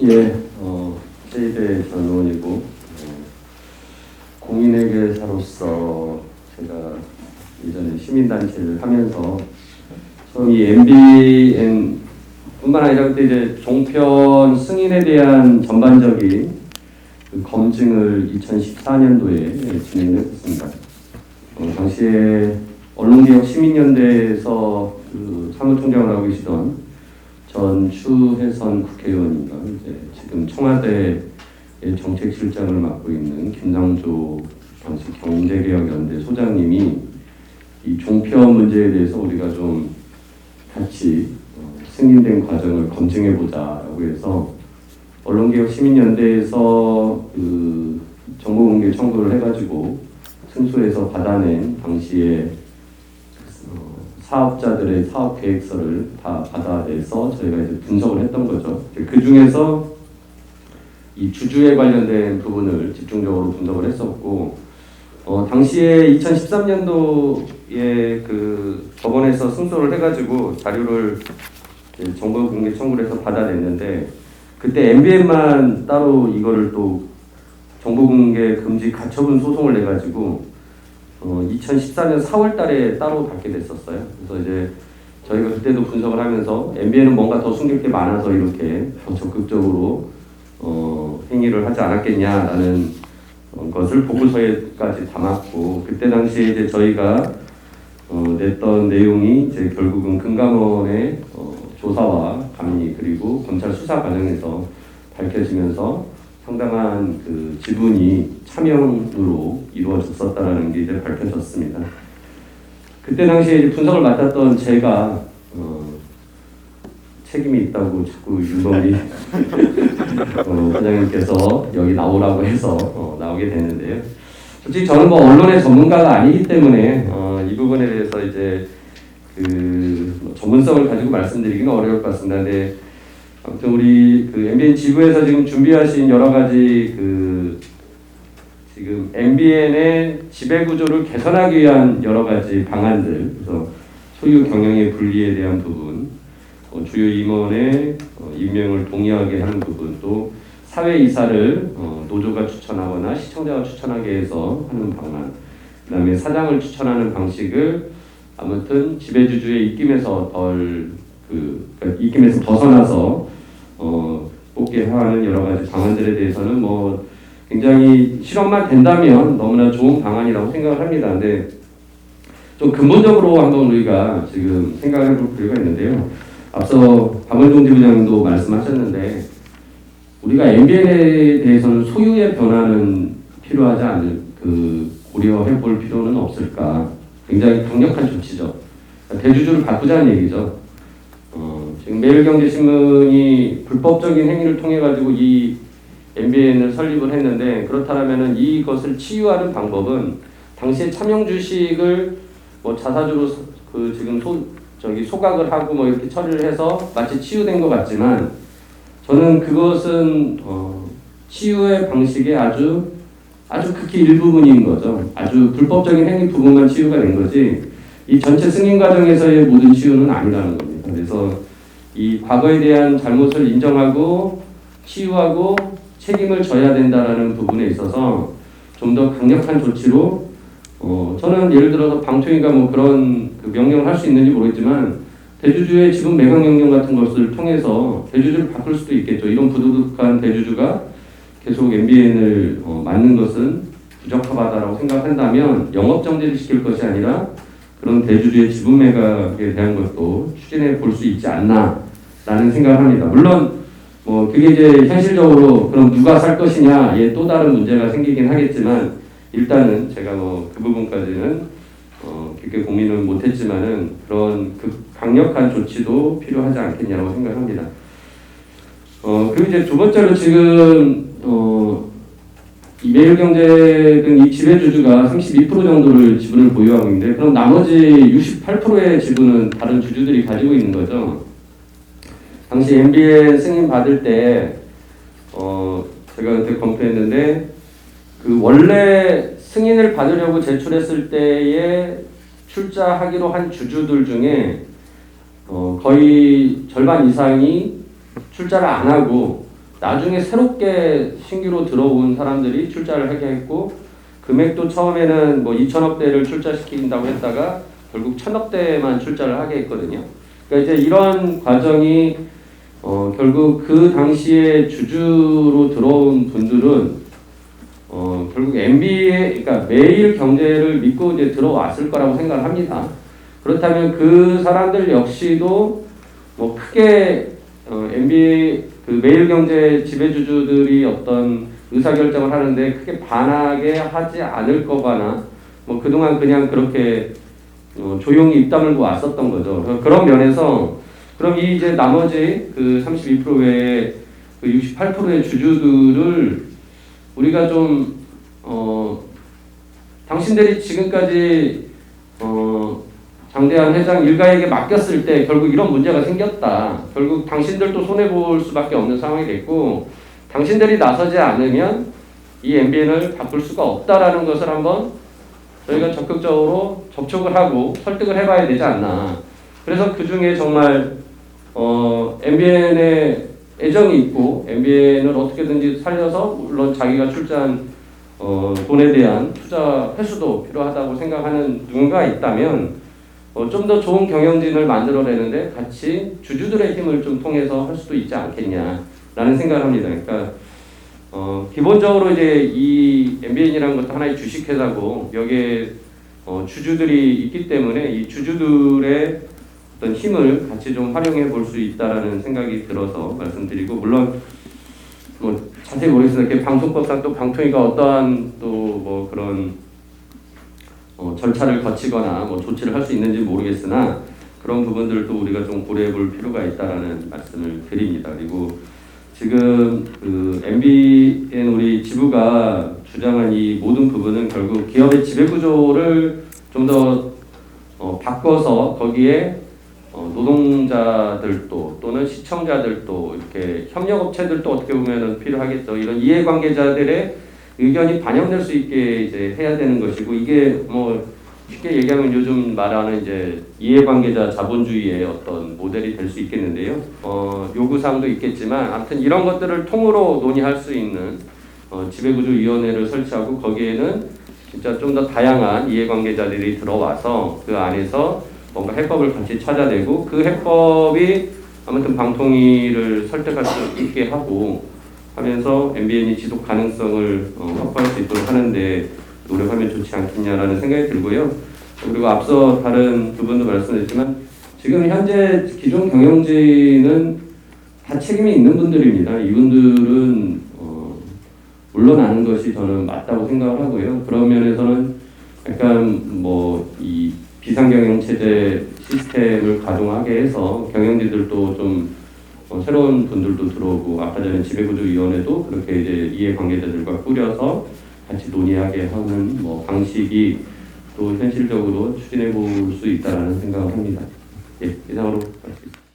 예, 제1의 전 의원이고, 공인회계사로서 제가 이전에 시민단체를 하면서 처음 이 MBN 뿐만 아니라 그때 이제 종편 승인에 대한 전반적인 그 검증을 2014년도에 진행을 했었습니다. 당시에 언론개혁 시민연대에서 그 사무총장을 하고 계시던 전 추혜선 국회의원인가 이제 지금 청와대 정책실장을 맡고 있는 김상조 당시 경제개혁연대 소장님이 이 종편 문제에 대해서 우리가 좀 같이 승인된 과정을 검증해보자라고 해서 언론개혁 시민연대에서 그 정보공개 청구를 해가지고 승소해서 받아낸 당시에 사업자들의 사업 계획서를 다 받아내서 저희가 이제 분석을 했던 거죠. 그 중에서 이 주주에 관련된 부분을 집중적으로 분석을 했었고, 당시에 2013년도에 그 법원에서 승소를 해가지고 자료를 정보 공개 청구를 해서 받아냈는데, 그때 MBN만 따로 이거를 또 정보 공개 금지 가처분 소송을 내가지고 2014년 4월 달에 따로 받게 됐었어요. 그래서 이제 저희가 그때도 분석을 하면서 MBN은 뭔가 더 숨길 게 많아서 이렇게 더 적극적으로 행위를 하지 않았겠냐라는 것을 보고서에까지 담았고, 그때 당시에 이제 저희가 냈던 내용이 이제 결국은 금감원의 조사와 감리 그리고 검찰 수사 과정에서 밝혀지면서 상당한 그 지분이 차명으로 이루어졌었다라는 게 이제 밝혀졌습니다. 그때 당시에 이제 분석을 맡았던 제가 책임이 있다고 자꾸 윤범희 부장님께서 여기 나오라고 해서 나오게 됐는데요. 솔직히 저는 뭐 언론의 전문가가 아니기 때문에 이 부분에 대해서 이제 그 전문성을 가지고 말씀드리기는 어려울 것 같습니다. 근데 아무튼 우리 그 MBN 지부에서 지금 준비하신 여러 가지 그 지금 MBN의 지배 구조를 개선하기 위한 여러 가지 방안들, 그래서 소유 경영의 분리에 대한 부분, 주요 임원의 임명을 동의하게 하는 부분, 또 사회 이사를 노조가 추천하거나 시청자가 추천하게 해서 하는 방안, 그다음에 사장을 추천하는 방식을 아무튼 지배주주의 입김에서 그러니까 입김에서 벗어나서 뽑게 하는 여러 가지 방안들에 대해서는 뭐 굉장히 실험만 된다면 너무나 좋은 방안이라고 생각을 합니다. 근데 좀 근본적으로 한번 우리가 지금 생각해 볼 필요가 있는데요. 앞서 박원종 지부장님도 말씀하셨는데 우리가 MBN에 대해서는 소유의 변화는 필요하지 않을 고려해 볼 필요는 없을까? 굉장히 강력한 조치죠. 대주주를 바꾸자는 얘기죠. 지금 매일경제신문이 불법적인 행위를 통해 가지고 이 MBN을 설립을 했는데, 그렇다면은 이것을 치유하는 방법은 당시에 차명 주식을 뭐 자사주로 그 지금 소각을 하고 뭐 이렇게 처리를 해서 마치 치유된 것 같지만, 저는 그것은 치유의 방식의 아주 극히 일부분인 거죠. 아주 불법적인 행위 부분만 치유가 된 거지, 이 전체 승인 과정에서의 모든 치유는 아니라는 겁니다. 그래서 이 과거에 대한 잘못을 인정하고 치유하고 책임을 져야 된다라는 부분에 있어서 좀 더 강력한 조치로 저는 예를 들어서 방통위가 뭐 그런 그 명령을 할 수 있는지 모르겠지만 대주주의 지분 매각 명령 같은 것을 통해서 대주주를 바꿀 수도 있겠죠. 이런 부도덕한 대주주가 계속 MBN을 맡는 것은 부적합하다라고 생각한다면 영업 정지를 시킬 것이 아니라 그런 대주주의 지분 매각에 대한 것도 추진해 볼 수 있지 않나라는 생각을 합니다. 물론 뭐 그게 이제 현실적으로 그럼 누가 살 것이냐에 또 다른 문제가 생기긴 하겠지만, 일단은 제가 뭐 그 부분까지는 깊게 고민을 못했지만은 그런 강력한 조치도 필요하지 않겠냐고 생각합니다. 그리고 이제 두 번째로 지금 이 매일경제 등 이 지배주주가 32% 정도를 지분을 보유하고 있는데, 그럼 나머지 68%의 지분은 다른 주주들이 가지고 있는 거죠. 당시 MBN 승인 받을 때 제가 그때 검토했는데, 그 원래 승인을 받으려고 제출했을 때에 출자하기로 한 주주들 중에 거의 절반 이상이 출자를 안 하고 나중에 새롭게 신규로 들어온 사람들이 출자를 하게 했고 금액도 처음에는 뭐 2천억대를 출자시킨다고 했다가 결국 1,000억대만 출자를 하게 했거든요. 그러니까 이제 이런 과정이 결국 그 당시에 주주로 들어온 분들은 결국 MBA, 그러니까 매일 경제를 믿고 이제 들어왔을 거라고 생각합니다. 그렇다면 그 사람들 역시도 뭐 크게 MBA 그 매일경제 지배주주들이 어떤 의사결정을 하는데 크게 반하게 하지 않을 거거나 뭐 그동안 그냥 그렇게 조용히 입 다물고 왔었던 거죠. 그런 면에서 그럼 이 이제 나머지 그 32% 외에 그 68%의 주주들을 우리가 좀 당신들이 지금까지 장대한 회장 일가에게 맡겼을 때 결국 이런 문제가 생겼다. 결국 당신들도 손해볼 수밖에 없는 상황이 됐고 당신들이 나서지 않으면 이 MBN을 바꿀 수가 없다라는 것을 한번 저희가 적극적으로 접촉을 하고 설득을 해봐야 되지 않나. 그래서 그 중에 정말 MBN에 애정이 있고 MBN을 어떻게든지 살려서 물론 자기가 출자한 돈에 대한 투자 회수도 필요하다고 생각하는 누군가 있다면 좀 더 좋은 경영진을 만들어내는데 같이 주주들의 힘을 좀 통해서 할 수도 있지 않겠냐라는 생각을 합니다. 그러니까 기본적으로 이제 이 MBN이라는 것도 하나의 주식회사고 여기에 주주들이 있기 때문에 이 주주들의 어떤 힘을 같이 좀 활용해 볼 수 있다라는 생각이 들어서 말씀드리고 물론 뭐 자세히 모르겠습니다. 이렇게 방송법상 또 방통위가 어떠한 또 뭐 그런 절차를 거치거나 뭐 조치를 할 수 있는지 모르겠으나 그런 부분들도 우리가 좀 고려해 볼 필요가 있다라는 말씀을 드립니다. 그리고 지금 그 MBN 우리 지부가 주장한 이 모든 부분은 결국 기업의 지배 구조를 좀 더 바꿔서 거기에 노동자들도 또는 시청자들도 이렇게 협력업체들도 어떻게 보면은 필요하겠죠. 이런 이해관계자들의 의견이 반영될 수 있게 이제 해야 되는 것이고 이게 뭐 쉽게 얘기하면 요즘 말하는 이제 이해관계자 자본주의의 어떤 모델이 될 수 있겠는데요. 요구사항도 있겠지만 아무튼 이런 것들을 통으로 논의할 수 있는 지배구조위원회를 설치하고 거기에는 진짜 좀 더 다양한 이해관계자들이 들어와서 그 안에서 뭔가 해법을 같이 찾아내고 그 해법이 아무튼 방통위를 설득할 수 있게 하고 하면서 MBN이 지속 가능성을 확보할 수 있도록 하는데 노력하면 좋지 않겠냐라는 생각이 들고요. 그리고 앞서 다른 두 분도 말씀드렸지만 지금 현재 기존 경영진은 다 책임이 있는 분들입니다. 이분들은 물러나는 것이 저는 맞다고 생각을 하고요. 그런 면에서는 약간 뭐 이 비상경영 체제 시스템을 가동하게 해서 경영진들도 좀 새로운 분들도 들어오고 아까 전에 지배구조위원회도 그렇게 이제 이해관계자들과 꾸려서 같이 논의하게 하는 뭐 방식이 또 현실적으로 추진해 볼 수 있다라는 생각을 합니다. 예, 이상으로 마치겠습니다.